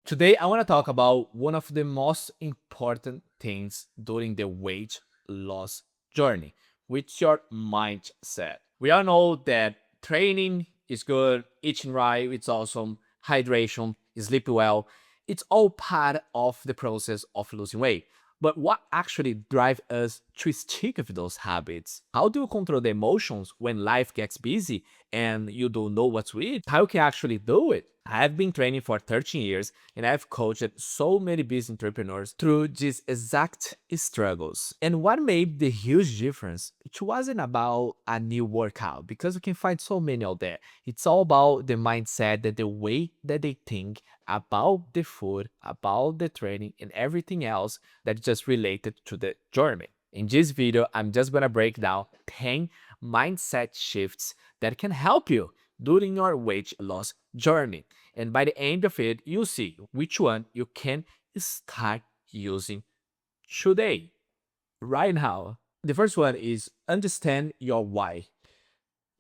Today, I want to talk about one of the most important things during the weight loss journey, which is your mindset. We all know that training is good, eating right, it's awesome, hydration, sleep well. It's all part of the process of losing weight. But what actually drives us to stick with those habits? How do you control the emotions when life gets busy and you don't know what to eat? How you can actually do it? I've been training for 13 years and I've coached so many business entrepreneurs through these exact struggles. And what made the huge difference, it wasn't about a new workout because we can find so many out there. It's all about the mindset, that the way that they think about the food, about the training, and everything else that's just related to the journey. In this video, I'm just gonna break down 10 mindset shifts that can help you during your weight loss journey. And by the end of it, you'll see which one you can start using today, right now. The first one is understand your why.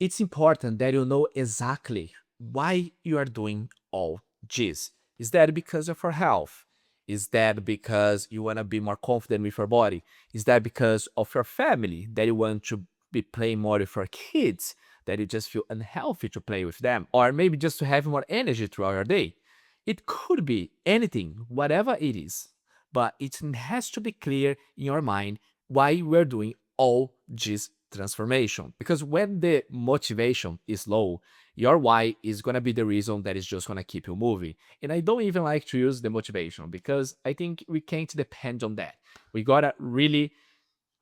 It's important that you know exactly why you are doing all this. Is that because of your health? Is that because you want to be more confident with your body? Is that because of your family, that you want to be playing more with your kids, that you just feel unhealthy to play with them? Or maybe just to have more energy throughout your day? It could be anything, whatever it is, but it has to be clear in your mind why we're doing all this transformation. Because when the motivation is low, your why is going to be the reason that is just going to keep you moving. And I don't even like to use the motivation because I think we can't depend on that. We got to really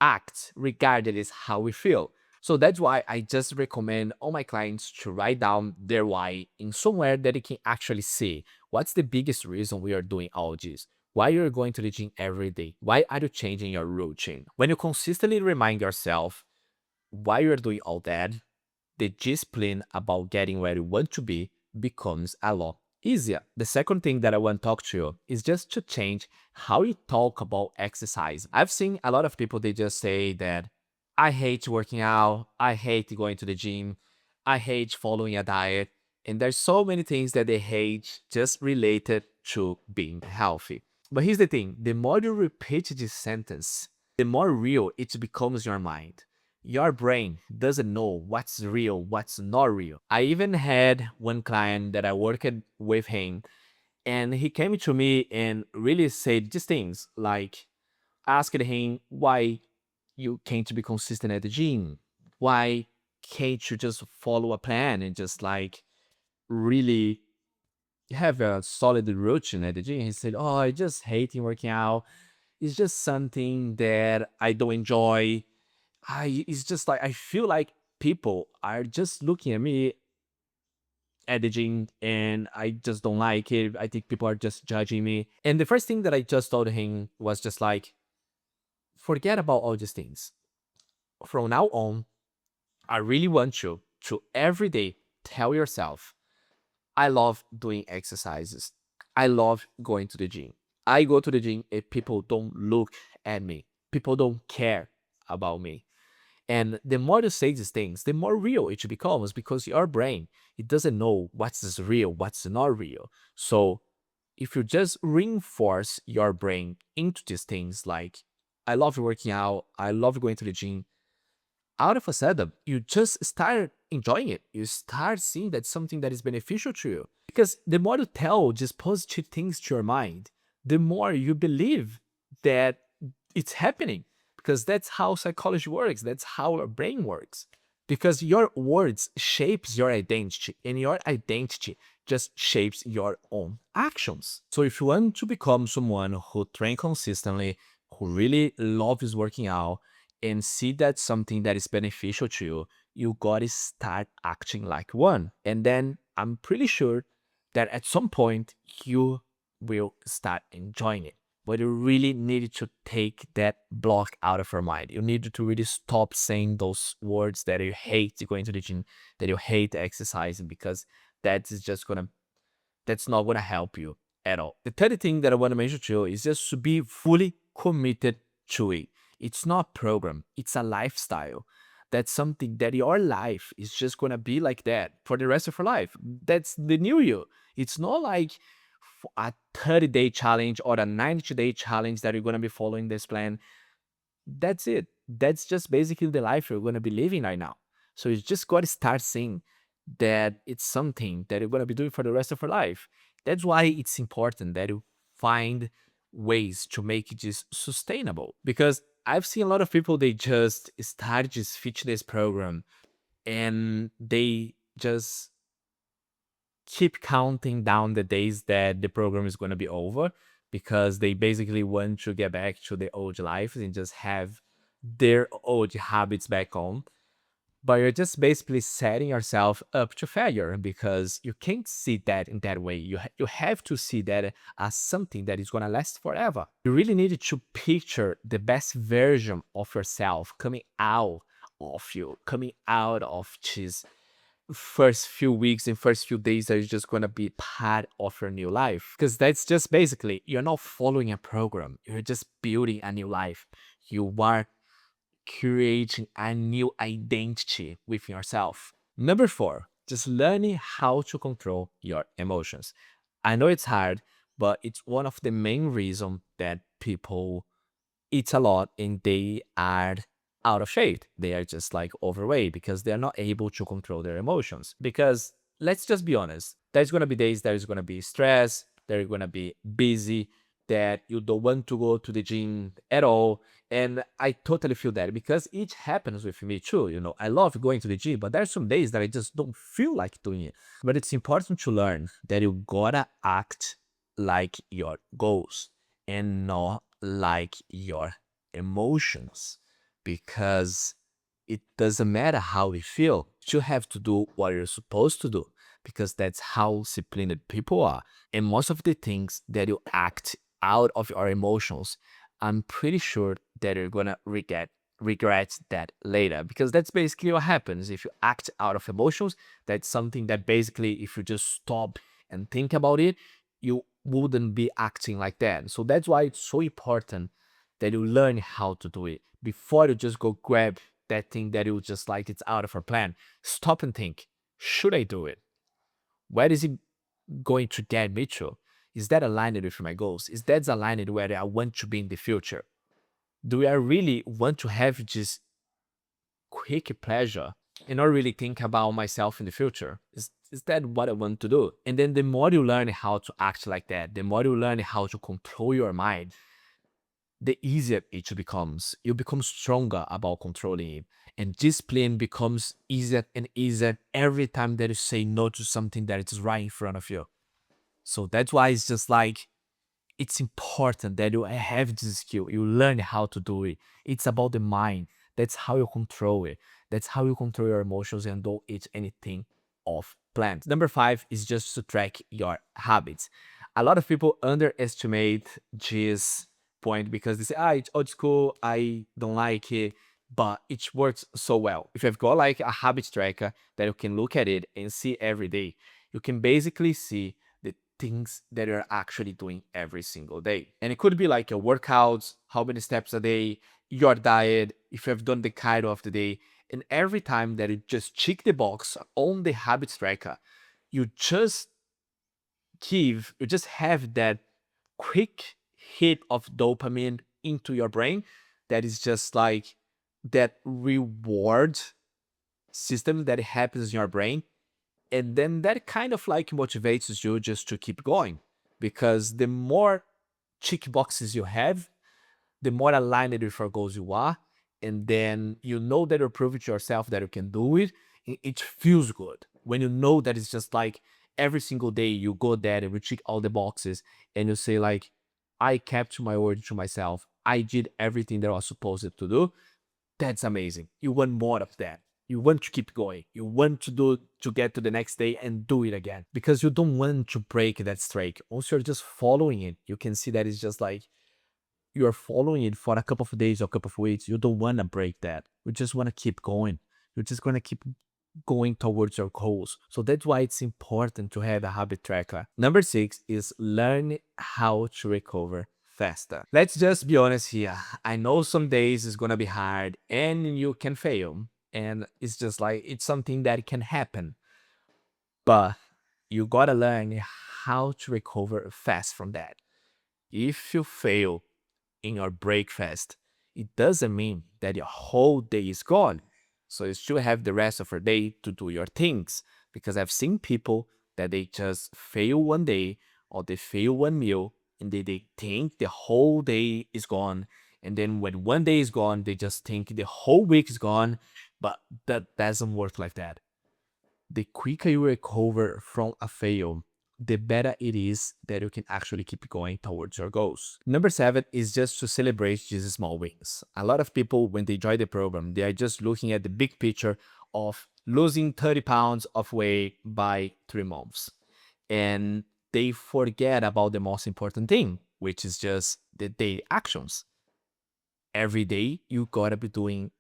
act regardless how we feel. So that's why I just recommend all my clients to write down their why in somewhere that they can actually see what's the biggest reason we are doing all this. Why you're going to the gym every day? Why are you changing your routine? When you consistently remind yourself why you're doing all that, the discipline about getting where you want to be becomes a lot easier. The second thing that I want to talk to you is just to change how you talk about exercise. I've seen a lot of people, they just say that I hate working out, I hate going to the gym, I hate following a diet. And there's so many things that they hate just related to being healthy. But here's the thing, the more you repeat this sentence, the more real it becomes your mind. Your brain doesn't know what's real, what's not real. I even had one client that I worked with him, and he came to me and really said these things like asking him why you can't be consistent at the gym, why can't you just follow a plan and just like really have a solid routine at the gym. He said, "Oh, I just hate working out. It's just something that I don't enjoy. It's just like I feel like people are just looking at me at the gym and I just don't like it. I think people are just judging me." And the first thing that I just told him was just like, forget about all these things. From now on, I really want you to every day tell yourself, I love doing exercises. I love going to the gym. I go to the gym and people don't look at me. People don't care about me. And the more you say these things, the more real it becomes because your brain, it doesn't know what's real, what's not real. So if you just reinforce your brain into these things like, I love working out, I love going to the gym, out of a sudden, you just start enjoying it. You start seeing that's something that is beneficial to you. Because the more you tell just positive things to your mind, the more you believe that it's happening. Because that's how psychology works. That's how our brain works. Because your words shapes your identity, and your identity just shapes your own actions. So if you want to become someone who train consistently, who really loves working out, and see that something that is beneficial to you, you gotta start acting like one. And then I'm pretty sure that at some point you will start enjoying it. But you really need to take that block out of your mind. You need to really stop saying those words that you hate going to the gym, that you hate exercising, because that is just gonna that's not gonna help you at all. The third thing that I want to mention to you is just to be fully committed to it. It's not a program, it's a lifestyle. That's something that your life is just gonna be like that for the rest of your life. That's the new you. It's not like a 30-day challenge or a 90-day challenge that you're going to be following this plan. That's it. That's just basically the life you're going to be living right now. So you just got to start seeing that it's something that you're going to be doing for the rest of your life. That's why it's important that you find ways to make it just sustainable. Because I've seen a lot of people, they just start this fitness program and they just keep counting down the days that the program is going to be over because they basically want to get back to the old life and just have their old habits back on. But you're just basically setting yourself up to failure because you can't see that in that way. You have to see that as something that is going to last forever. You really need to picture the best version of yourself coming out of you, coming out of this first few weeks and first few days that is just going to be part of your new life. Because that's just basically, you're not following a program, you're just building a new life. You are creating a new identity with yourself. Number four, just learning how to control your emotions. I know it's hard, but it's one of the main reasons that people eat a lot and they are out of shape. They are just like overweight because they're not able to control their emotions. Because let's just be honest, there's gonna be days there's gonna be stress, they're gonna be busy, that you don't want to go to the gym at all. And I totally feel that because it happens with me too. You know, I love going to the gym, but there's some days that I just don't feel like doing it. But it's important to learn that you gotta act like your goals and not like your emotions, because it doesn't matter how we feel. You have to do what you're supposed to do because that's how disciplined people are. And most of the things that you act out of your emotions, I'm pretty sure that you're gonna regret that later, because that's basically what happens if you act out of emotions. That's something that basically, if you just stop and think about it, you wouldn't be acting like that. So that's why it's so important that you learn how to do it before you just go grab that thing that you just like it's out of our plan. Stop and think, should I do it? Where is it going to get me to? Is that aligned with my goals? Is that aligned with where I want to be in the future? Do I really want to have just quick pleasure and not really think about myself in the future? Is that what I want to do? And then the more you learn how to act like that, the more you learn how to control your mind, the easier it becomes. You become stronger about controlling it. And discipline becomes easier and easier every time that you say no to something that is right in front of you. So that's why it's just like, it's important that you have this skill. You learn how to do it. It's about the mind. That's how you control it. That's how you control your emotions and don't eat anything off plant. Number five is just to track your habits. A lot of people underestimate this point because they say, it's old school, I don't like it, but it works so well. If you've got like a habit tracker that you can look at it and see every day, you can basically see the things that you're actually doing every single day. And it could be like your workouts, how many steps a day, your diet, if you've done the cardio of the day. And every time that you just check the box on the habits tracker, you just you just have that quick hit of dopamine into your brain that is just like that reward system that happens in your brain. And then that kind of like motivates you just to keep going, because the more check boxes you have, the more aligned with your goals you are. And then you know that you're proving to yourself that you can do it. It feels good when you know that it's just like every single day you go there and you check all the boxes and you say like, I kept my word to myself. I did everything that I was supposed to do. That's amazing. You want more of that. You want to keep going. You want to get to the next day and do it again, because you don't want to break that streak. Once you're just following it, you can see that it's just like you're following it for a couple of days or a couple of weeks. You don't want to break that. You just want to keep going. You're just going to keep going towards your goals. So that's why it's important to have a habit tracker. Number six is learn how to recover faster. Let's just be honest here. I know some days it's going to be hard and you can fail. And it's just like, it's something that can happen. But You gotta learn how to recover fast from that. If you fail in your breakfast, it doesn't mean that your whole day is gone. So you still have the rest of your day to do your things. Because I've seen people that they just fail one day or they fail one meal and they think the whole day is gone. And then when one day is gone, they just think the whole week is gone. But that doesn't work like that. The quicker you recover from a fail, the better it is that you can actually keep going towards your goals. Number seven is just to celebrate these small wins. A lot of people, when they join the program, they are just looking at the big picture of losing 30 pounds of weight by 3 months. And they forget about the most important thing, which is just the daily actions. Every day, you gotta be doing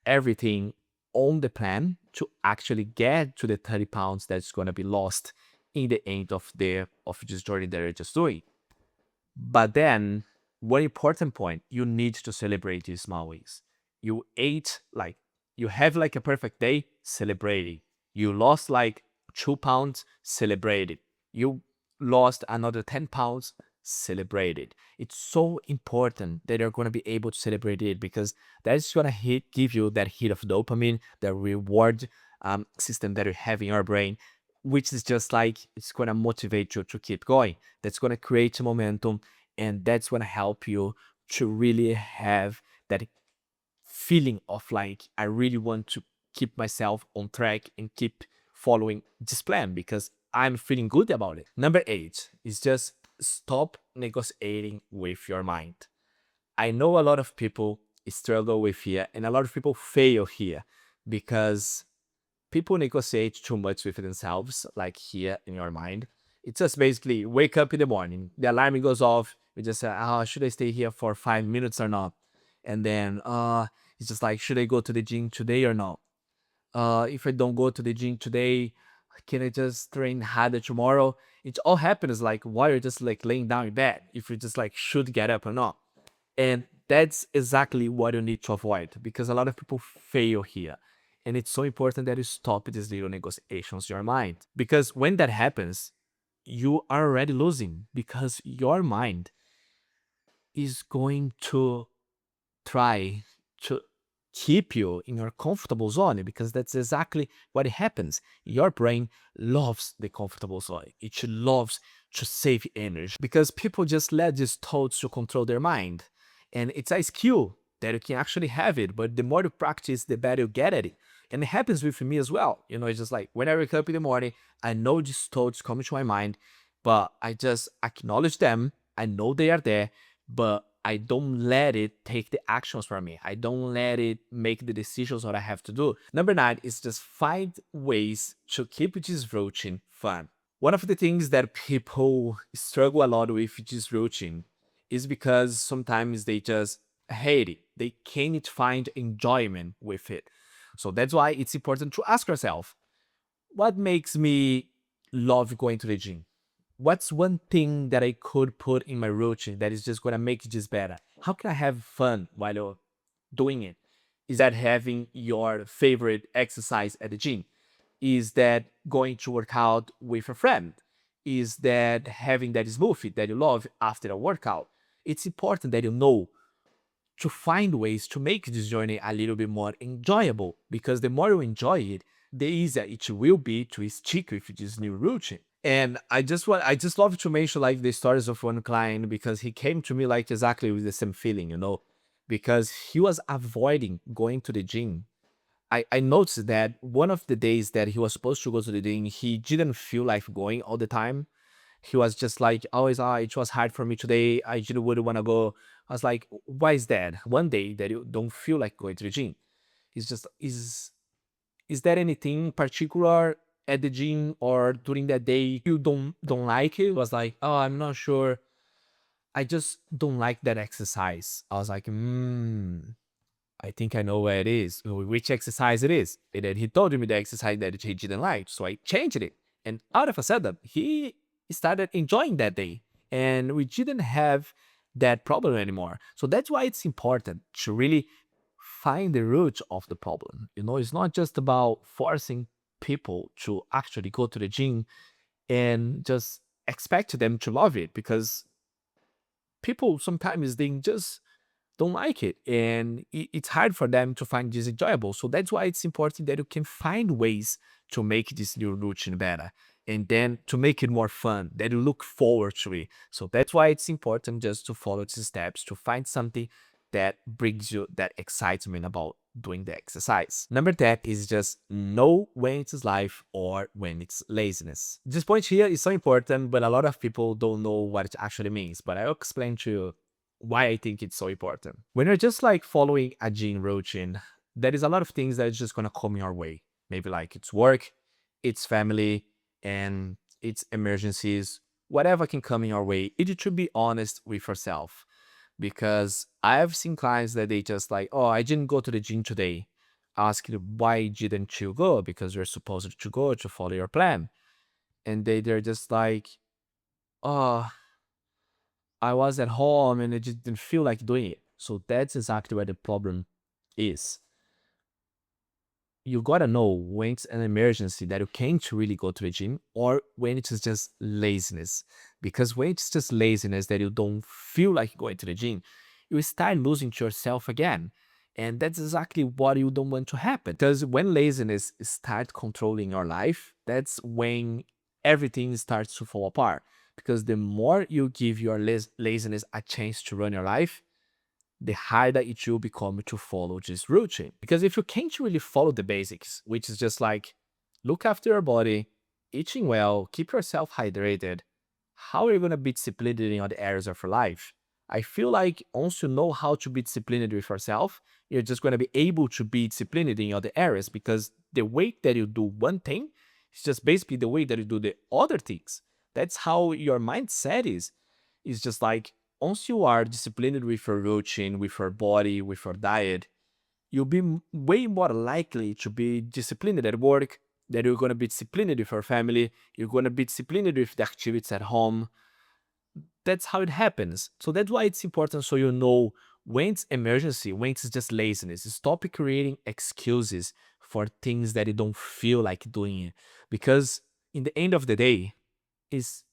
everything on the plan to actually get to the 30 pounds that's going to be lost in the end of this journey that you're just doing. But then, one important point, you need to celebrate these small wins. You ate like, you have like a perfect day, celebrate it. You lost like 2 pounds, celebrate it. You lost another 10 pounds, celebrate it. It's so important that you're going to be able to celebrate it because that's going to give you that hit of dopamine, the reward system that you have in your brain, which is just like, it's going to motivate you to keep going. That's going to create momentum, and that's going to help you to really have that feeling of like, I really want to keep myself on track and keep following this plan because I'm feeling good about it. Number eight is just stop negotiating with your mind. I know a lot of people struggle with here and a lot of people fail here because people negotiate too much with themselves, like here in your mind. It's just basically wake up in the morning, the alarm goes off, you just say, oh, should I stay here for 5 minutes or not? And then it's just like, should I go to the gym today or not? If I don't go to the gym today, can I just train harder tomorrow? It all happens like while you're just like laying down in bed, if you just like should get up or not. And that's exactly what you need to avoid because a lot of people fail here. And it's so important that you stop these little negotiations in your mind. Because when that happens, you are already losing because your mind is going to try to keep you in your comfortable zone because that's exactly what happens. Your brain loves the comfortable zone. It loves to save energy because people just let these thoughts to control their mind. And it's a skill that you can actually have it, but the more you practice, the better you get at it. And it happens with me as well. It's just like when I wake up in the morning, I know these thoughts come to my mind, but I just acknowledge them. I know they are there, but I don't let it take the actions for me. I don't let it make the decisions what I have to do. Number nine is just find ways to keep this routine fun. One of the things that people struggle a lot with this routine is because sometimes they just hate it. They can't find enjoyment with it. So that's why it's important to ask yourself, what makes me love going to the gym? What's one thing that I could put in my routine that is just gonna make it just better? How can I have fun while you're doing it? Is that having your favorite exercise at the gym? Is that going to work out with a friend? Is that having that smoothie that you love after a workout? It's important that you know to find ways to make this journey a little bit more enjoyable because the more you enjoy it, the easier it will be to stick with this new routine. And I just love to mention like the stories of one client because he came to me like exactly with the same feeling, because he was avoiding going to the gym. I noticed that one of the days that he was supposed to go to the gym, he didn't feel like going all the time. He was just like always, it was hard for me today. I just wouldn't want to go. I was like, why is that? One day that you don't feel like going to the gym. It's just is there anything particular at the gym or during that day you don't like it? It was like, oh, I'm not sure. I just don't like that exercise. I was like, I think I know where it is, which exercise it is. And then he told me the exercise that he didn't like. So I changed it. And out of a sudden, he started enjoying that day. And we didn't have that problem anymore. So that's why it's important to really find the root of the problem. It's not just about forcing people to actually go to the gym and just expect them to love it, because people sometimes they just don't like it, and it's hard for them to find this enjoyable. So that's why it's important that you can find ways to make this new routine better, and then to make it more fun, that you look forward to it. So that's why it's important just to follow these steps to find something that brings you that excitement about doing the exercise. Number 10 is just know when it's life or when it's laziness. This point here is so important, but a lot of people don't know what it actually means. But I'll explain to you why I think it's so important. When you're just like following a gym routine, there is a lot of things that is just gonna come your way. Maybe like it's work, it's family, and it's emergencies, whatever can come in your way. You should be honest with yourself, because I have seen clients that they just like, oh, I didn't go to the gym today. Ask you, why didn't you go? Because you're supposed to go to follow your plan. And they're just like, oh, I was at home and I just didn't feel like doing it. So that's exactly where the problem is. You gotta know when it's an emergency that you can't really go to the gym, or when it's just laziness. Because when it's just laziness that you don't feel like going to the gym, you start losing to yourself again. And that's exactly what you don't want to happen. Because when laziness starts controlling your life, that's when everything starts to fall apart. Because the more you give your laziness a chance to run your life, the harder it will become to follow this routine. Because if you can't really follow the basics, which is just like look after your body, eating well, keep yourself hydrated, how are you going to be disciplined in other areas of your life? I feel like once you know how to be disciplined with yourself, you're just going to be able to be disciplined in other areas, because the way that you do one thing is just basically the way that you do the other things. That's how your mindset is. It's just like once you are disciplined with your routine, with your body, with your diet, you'll be way more likely to be disciplined at work, that you're going to be disciplined with your family, you're going to be disciplined with the activities at home. That's how it happens. So that's why it's important, so you know when it's emergency, when it's just laziness. Stop creating excuses for things that you don't feel like doing. Because in the end of the day, is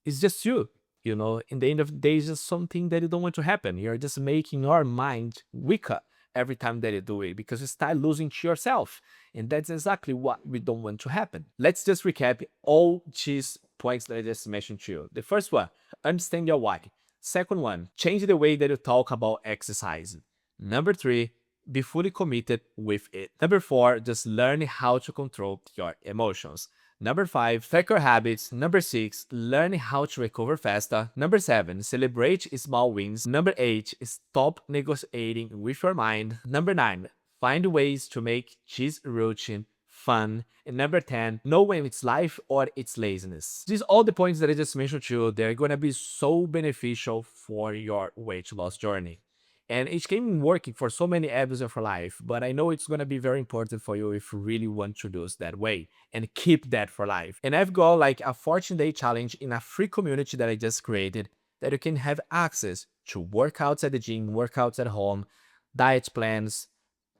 it's just you. In the end of the day, it's just something that you don't want to happen. You're just making your mind weaker every time that you do it, because you start losing to yourself. And that's exactly what we don't want to happen. Let's just recap all these points that I just mentioned to you. The first one, understand your why. Second one, change the way that you talk about exercise. Number three, be fully committed with it. Number four, just learn how to control your emotions. Number five, track your habits. Number six, learn how to recover faster. Number seven, celebrate small wins. Number eight, stop negotiating with your mind. Number nine, find ways to make this routine fun. And number 10, know when it's life or it's laziness. These all the points that I just mentioned to you, they're gonna be so beneficial for your weight loss journey. And it can working for so many areas of your life, but I know it's gonna be very important for you if you really want to do it that way and keep that for life. And I've got like a 14-day challenge in a free community that I just created, that you can have access to workouts at the gym, workouts at home, diet plans,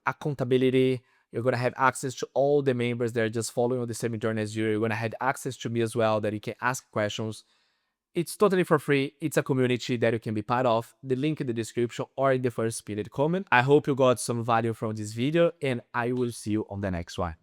accountability. You're gonna have access to all the members that are just following on the same journey as you. You're gonna have access to me as well, that you can ask questions. It's totally for free. It's a community that you can be part of. The link in the description or in the first pinned comment. I hope you got some value from this video, and I will see you on the next one.